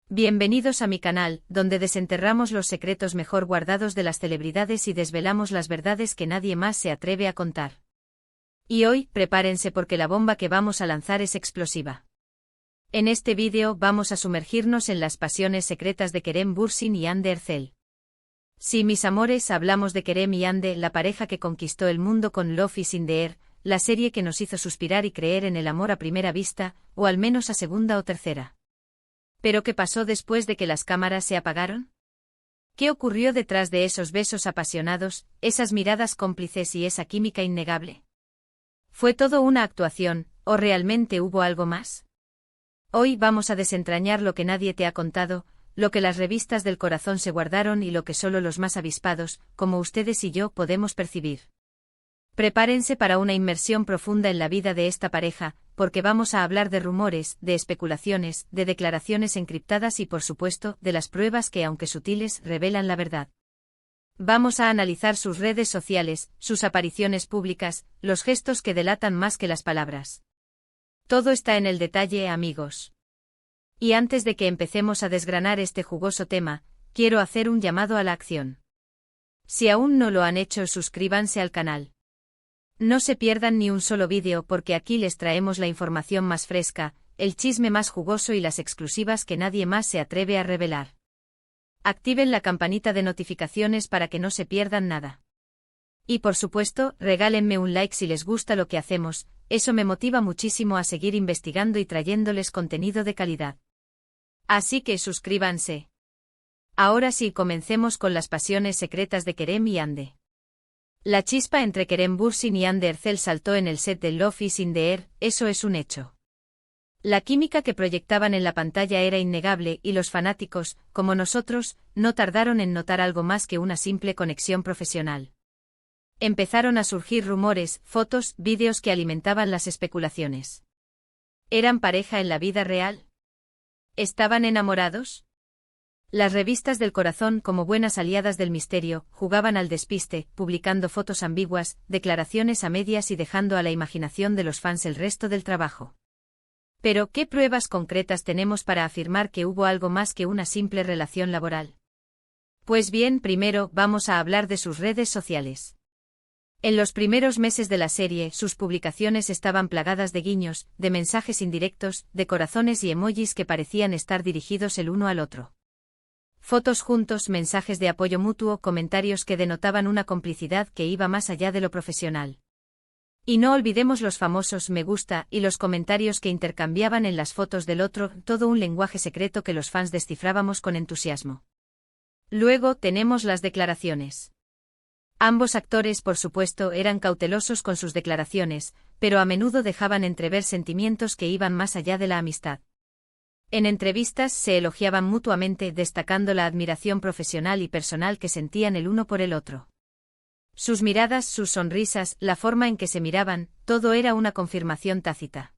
Bienvenidos a mi canal, donde desenterramos los secretos mejor guardados de las celebridades y desvelamos las verdades que nadie más se atreve a contar. Y hoy, prepárense porque la bomba que vamos a lanzar es explosiva. En este vídeo vamos a sumergirnos en las pasiones secretas de Kerem Bürsin y Hande Erçel. Sí, mis amores, hablamos de Kerem y Hande, la pareja que conquistó el mundo con Love is in the Air, la serie que nos hizo suspirar y creer en el amor a primera vista, o al menos a segunda o tercera. ¿Pero qué pasó después de que las cámaras se apagaron? ¿Qué ocurrió detrás de esos besos apasionados, esas miradas cómplices y esa química innegable? ¿Fue todo una actuación, o realmente hubo algo más? Hoy vamos a desentrañar lo que nadie te ha contado, lo que las revistas del corazón se guardaron y lo que solo los más avispados, como ustedes y yo, podemos percibir. Prepárense para una inmersión profunda en la vida de esta pareja, porque vamos a hablar de rumores, de especulaciones, de declaraciones encriptadas y por supuesto, de las pruebas que, aunque sutiles, revelan la verdad. Vamos a analizar sus redes sociales, sus apariciones públicas, los gestos que delatan más que las palabras. Todo está en el detalle, amigos. Y antes de que empecemos a desgranar este jugoso tema, quiero hacer un llamado a la acción. Si aún no lo han hecho, suscríbanse al canal. No se pierdan ni un solo vídeo porque aquí les traemos la información más fresca, el chisme más jugoso y las exclusivas que nadie más se atreve a revelar. Activen la campanita de notificaciones para que no se pierdan nada. Y por supuesto, regálenme un like si les gusta lo que hacemos, eso me motiva muchísimo a seguir investigando y trayéndoles contenido de calidad. Así que suscríbanse. Ahora sí, comencemos con las pasiones secretas de Kerem y Hande. La chispa entre Kerem Bürsin y Hande Erçel saltó en el set de Love is in the Air, eso es un hecho. La química que proyectaban en la pantalla era innegable y los fanáticos, como nosotros, no tardaron en notar algo más que una simple conexión profesional. Empezaron a surgir rumores, fotos, vídeos que alimentaban las especulaciones. ¿Eran pareja en la vida real? ¿Estaban enamorados? Las revistas del corazón, como buenas aliadas del misterio, jugaban al despiste, publicando fotos ambiguas, declaraciones a medias y dejando a la imaginación de los fans el resto del trabajo. Pero, ¿qué pruebas concretas tenemos para afirmar que hubo algo más que una simple relación laboral? Pues bien, primero vamos a hablar de sus redes sociales. En los primeros meses de la serie, sus publicaciones estaban plagadas de guiños, de mensajes indirectos, de corazones y emojis que parecían estar dirigidos el uno al otro. Fotos juntos, mensajes de apoyo mutuo, comentarios que denotaban una complicidad que iba más allá de lo profesional. Y no olvidemos los famosos me gusta y los comentarios que intercambiaban en las fotos del otro, todo un lenguaje secreto que los fans descifrábamos con entusiasmo. Luego tenemos las declaraciones. Ambos actores, por supuesto, eran cautelosos con sus declaraciones, pero a menudo dejaban entrever sentimientos que iban más allá de la amistad. En entrevistas se elogiaban mutuamente, destacando la admiración profesional y personal que sentían el uno por el otro. Sus miradas, sus sonrisas, la forma en que se miraban, todo era una confirmación tácita.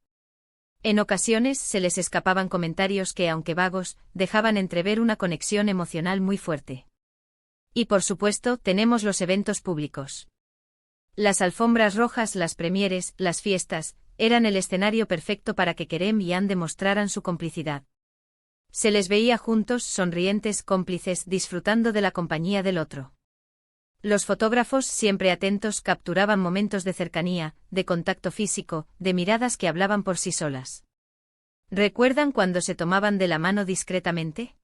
En ocasiones se les escapaban comentarios que, aunque vagos, dejaban entrever una conexión emocional muy fuerte. Y por supuesto, tenemos los eventos públicos. Las alfombras rojas, las premieres, las fiestas, eran el escenario perfecto para que Kerem y Hande mostraran su complicidad. Se les veía juntos, sonrientes, cómplices, disfrutando de la compañía del otro. Los fotógrafos, siempre atentos, capturaban momentos de cercanía, de contacto físico, de miradas que hablaban por sí solas. ¿Recuerdan cuando se tomaban de la mano discretamente?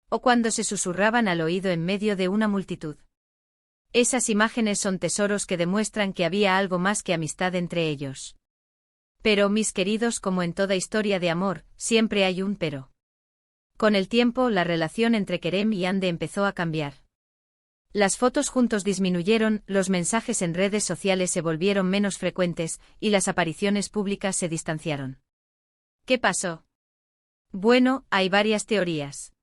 ¿O cuando se susurraban al oído en medio de una multitud? Esas imágenes son tesoros que demuestran que había algo más que amistad entre ellos. Pero, mis queridos, como en toda historia de amor, siempre hay un pero. Con el tiempo, la relación entre Kerem y Hande empezó a cambiar. Las fotos juntos disminuyeron, los mensajes en redes sociales se volvieron menos frecuentes, y las apariciones públicas se distanciaron. ¿Qué pasó? Bueno, hay varias teorías.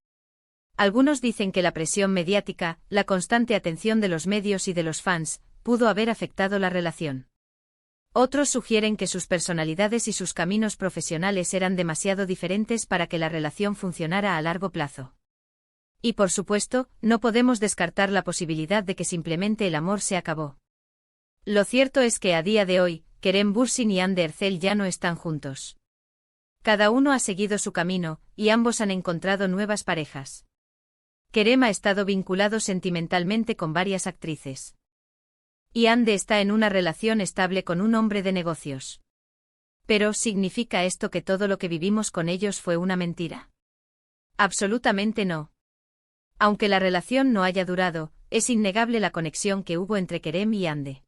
Algunos dicen que la presión mediática, la constante atención de los medios y de los fans, pudo haber afectado la relación. Otros sugieren que sus personalidades y sus caminos profesionales eran demasiado diferentes para que la relación funcionara a largo plazo. Y por supuesto, no podemos descartar la posibilidad de que simplemente el amor se acabó. Lo cierto es que a día de hoy, Kerem Bürsin y Hande Erçel ya no están juntos. Cada uno ha seguido su camino, y ambos han encontrado nuevas parejas. Kerem ha estado vinculado sentimentalmente con varias actrices. Y Hande está en una relación estable con un hombre de negocios. Pero, ¿significa esto que todo lo que vivimos con ellos fue una mentira? Absolutamente no. Aunque la relación no haya durado, es innegable la conexión que hubo entre Kerem y Hande.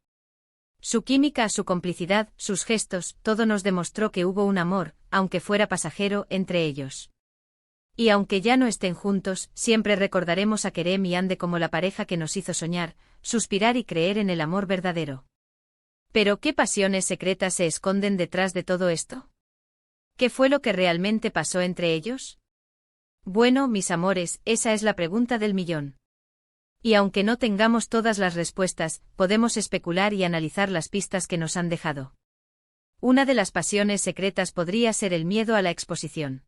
Su química, su complicidad, sus gestos, todo nos demostró que hubo un amor, aunque fuera pasajero, entre ellos. Y aunque ya no estén juntos, siempre recordaremos a Kerem y Hande como la pareja que nos hizo soñar, suspirar y creer en el amor verdadero. Pero ¿qué pasiones secretas se esconden detrás de todo esto? ¿Qué fue lo que realmente pasó entre ellos? Bueno, mis amores, esa es la pregunta del millón. Y aunque no tengamos todas las respuestas, podemos especular y analizar las pistas que nos han dejado. Una de las pasiones secretas podría ser el miedo a la exposición.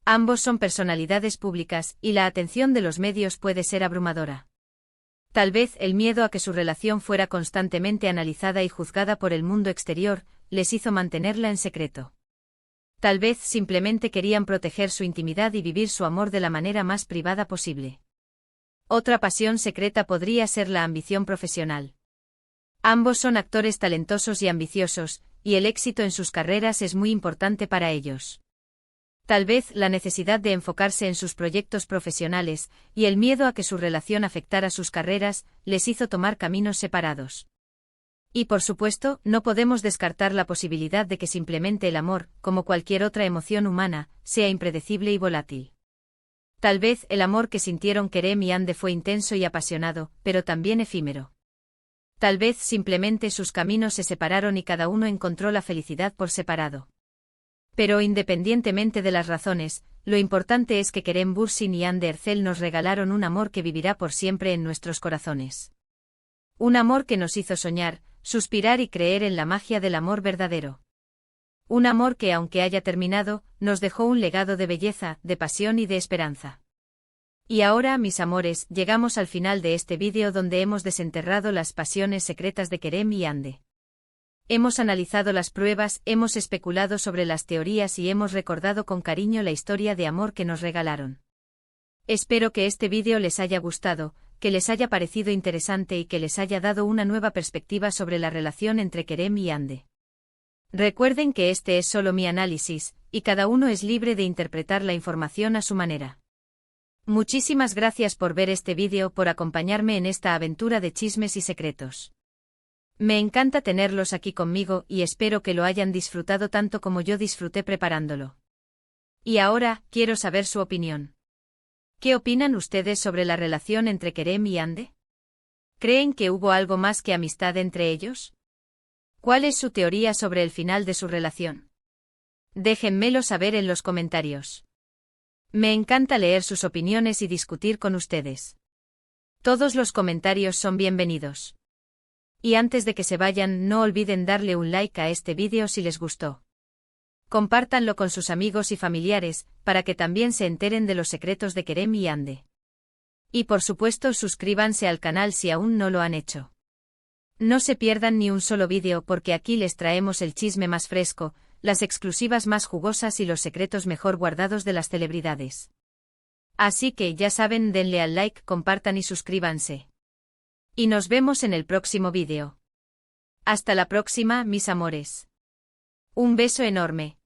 Ambos son personalidades públicas, y la atención de los medios puede ser abrumadora. Tal vez el miedo a que su relación fuera constantemente analizada y juzgada por el mundo exterior, les hizo mantenerla en secreto. Tal vez simplemente querían proteger su intimidad y vivir su amor de la manera más privada posible. Otra pasión secreta podría ser la ambición profesional. Ambos son actores talentosos y ambiciosos, y el éxito en sus carreras es muy importante para ellos. Tal vez la necesidad de enfocarse en sus proyectos profesionales, y el miedo a que su relación afectara sus carreras, les hizo tomar caminos separados. Y por supuesto, no podemos descartar la posibilidad de que simplemente el amor, como cualquier otra emoción humana, sea impredecible y volátil. Tal vez el amor que sintieron Kerem y Hande fue intenso y apasionado, pero también efímero. Tal vez simplemente sus caminos se separaron y cada uno encontró la felicidad por separado. Pero independientemente de las razones, lo importante es que Kerem Bürsin y Hande Erçel nos regalaron un amor que vivirá por siempre en nuestros corazones. Un amor que nos hizo soñar, suspirar y creer en la magia del amor verdadero. Un amor que, aunque haya terminado, nos dejó un legado de belleza, de pasión y de esperanza. Y ahora, mis amores, llegamos al final de este vídeo donde hemos desenterrado las pasiones secretas de Kerem y Hande. Hemos analizado las pruebas, hemos especulado sobre las teorías y hemos recordado con cariño la historia de amor que nos regalaron. Espero que este vídeo les haya gustado, que les haya parecido interesante y que les haya dado una nueva perspectiva sobre la relación entre Kerem y Hande. Recuerden que este es solo mi análisis, y cada uno es libre de interpretar la información a su manera. Muchísimas gracias por ver este vídeo, por acompañarme en esta aventura de chismes y secretos. Me encanta tenerlos aquí conmigo y espero que lo hayan disfrutado tanto como yo disfruté preparándolo. Y ahora, quiero saber su opinión. ¿Qué opinan ustedes sobre la relación entre Kerem y Hande? ¿Creen que hubo algo más que amistad entre ellos? ¿Cuál es su teoría sobre el final de su relación? Déjenmelo saber en los comentarios. Me encanta leer sus opiniones y discutir con ustedes. Todos los comentarios son bienvenidos. Y antes de que se vayan, no olviden darle un like a este vídeo si les gustó. Compártanlo con sus amigos y familiares, para que también se enteren de los secretos de Kerem y Hande. Y por supuesto suscríbanse al canal si aún no lo han hecho. No se pierdan ni un solo vídeo porque aquí les traemos el chisme más fresco, las exclusivas más jugosas y los secretos mejor guardados de las celebridades. Así que ya saben, denle al like, compartan y suscríbanse. Y nos vemos en el próximo vídeo. Hasta la próxima, mis amores. Un beso enorme.